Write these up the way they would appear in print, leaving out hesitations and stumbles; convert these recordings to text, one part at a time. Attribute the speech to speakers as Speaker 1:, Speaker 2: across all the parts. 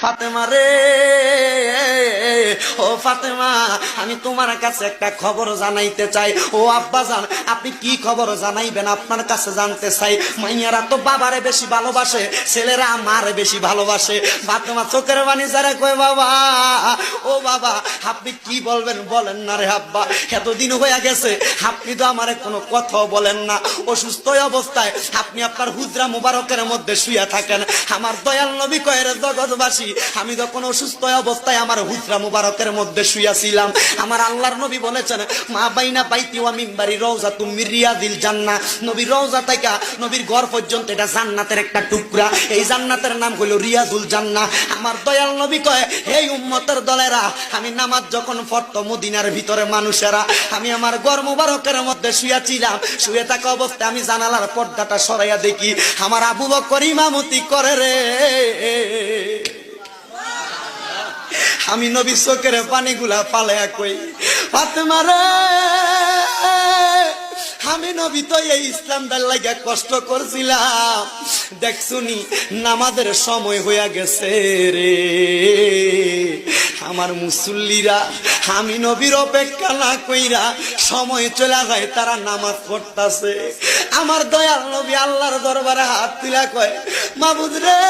Speaker 1: ফাতেমা রে, ও ফাতেমা, আমি তোমার কাছে একটা খবর জানাইতে চাই। ও আব্বাজান, আপনি কি খবর জানাইবেন? আপনার কাছে জানতে চাই। মাইয়ারা তো বাবারে বেশি ভালোবাসে, ছেলেরা মারে বেশি ভালোবাসে। ফাতেমা চোখের পানি ছেড়ে কয়, বাবা, ও বাবা, আপনি কি বলবেন বলেন না রে আব্বা। এতদিন হয়ে গেছে, আপনি তো আমারে কোনো কথাও বলেন না। অসুস্থ অবস্থায় আপনি আপনার হুজরা মুবারকের মধ্যে শুয়ে থাকেন। আমার দয়াল নবী কয়, রে জগৎবাসী, আমি যখন অসুস্থ অবস্থায় আমার হুজরা মুবারকের মধ্যে শুয়েছিলাম, আমার আল্লাহর নবী বলেছেন, মা বাইনা বাইতি ওয়া মিম্বারি রওজাতুম মির রিয়াদিল জান্নাহ। নবীর রওজা থেকে নবীর ঘর পর্যন্ত এটা জান্নাতের একটা টুকরা। এই জান্নাতের নাম হলো রিয়াদুল জান্নাহ। আমার দয়াল নবী কয়, এই উম্মতের দলেরা, আমি নামাজ যখন পড়তো মদিনার ভিতরে মানুষেরা, আমি আমার ঘর মুবারকের মধ্যে শুয়েছিলাম। শুয়ে থাকা অবস্থায় আমি জানালার পর্দাটা সরাইয়া দেখি আমার আবু বকর ইমামতি করে রে। আমি নবী চোখের পানিগুলা পালায়া কই, ফাতেমা রে, আমি নবী তো এই ইসলামটার লাগা কষ্ট করছিলাম, দেখছুনি নামাজের সময় হইয়া গেছে রে। আমার মুসল্লিরা আমি নবীর অপেক্ষা না কইরা সময় চলে যায়, তারা নামাজ পড়তাছে। আমার দয়াল নবী আল্লাহর দরবারে হাত তুলা কয়, মাবুদ রে,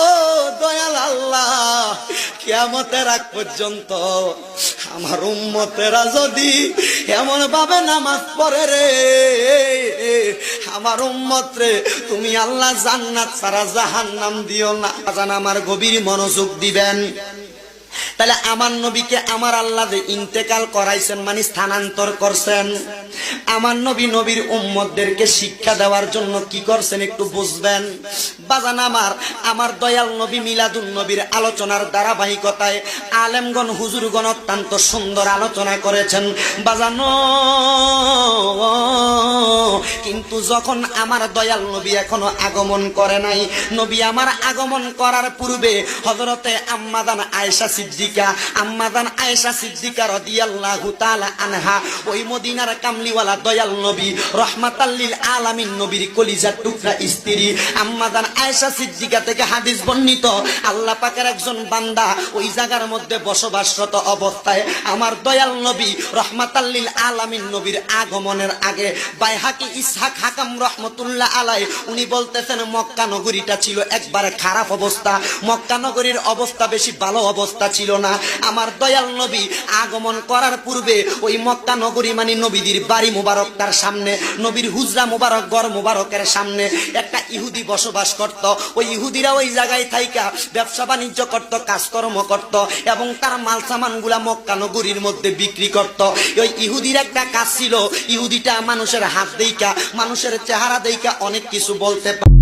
Speaker 1: ও দয়াল আল্লাহ, কিয়ামতের আগ পর্যন্ত আমার উম্মতেরা যদি এমন ভাবে নামাজ পড়ে রে, আমার উম্মত রে, তুমি আল্লাহ জান্নাত ছাড়া জাহান্নাম দিও না। আমার গভীর মনোযোগ দিবেন। তাহলে আমার নবীকে আমার আল্লাহ যে ইন্তেকাল করাইছেন, মানে স্থানান্তর করছেন, আমার নবী নবীর উম্মতদেরকে শিক্ষা দেওয়ার জন্য কি করছেন একটু বুঝবেন। বাজান আমার দয়াল নবী মিলাদুন নবীর আলোচনার ধারাবাহিকতায় আলেমগণ হুজুরগণ অত্যন্ত সুন্দর আলোচনা করেছেন বাজানো। কিন্তু যখন আমার দয়াল নবী এখনো আগমন করে নাই, নবী আমার আগমন করার পূর্বে হযরতে আম্মাদান আয়েশা সিদ্দিকা, আম্মাদান আয়েশা সিদ্দিকা রাদিয়াল্লাহু তাআলা আনহা, ওই মদিনার কামলিওয়ালা দয়াল নবী রাহমাতাল লিল আলামিন নবীর কলিজার টুকরা স্ত্রী আম্মাদান আয়েশা সিদ্দিকা থেকে হাদিস বর্ণিত, আল্লাহ পাকের একজন বান্দা ওই জায়গার মধ্যে বসবাসরত অবস্থায় আমার দয়াল নবী রাহমাতাল লিল আলামিন নবীর আগমনের আগে বাইহাকি ইসহাক হাকাম রাহমাতুল্লাহ আলাইহি উনি বলতেছেন, মক্কা নগরীটা ছিল একবারে খারাপ অবস্থা, মক্কা নগরীর অবস্থা বেশি ভালো অবস্থা ছিল না। আমার দয়াল নবী আগমন করার পূর্বে ওই মক্কা নগরী মানে নবীদের বাড়ি মুবারক, তার সামনে নবীর হুজরা মুবারক, ঘর মুবারকের সামনে একটা ইহুদি বসবাস করত। ওই ইহুদিরা ওই জায়গায় থাইকা ব্যবসা বাণিজ্য করত, কাজকর্ম করত এবং তার মাল সামান গুলা মক্কা নগরীর মধ্যে বিক্রি করত। ওই ইহুদির একটা কাজ ছিল, ইহুদিটা মানুষের হাত দেইকা, মানুষের চেহারা দেইকা অনেক কিছু বলতে পারে।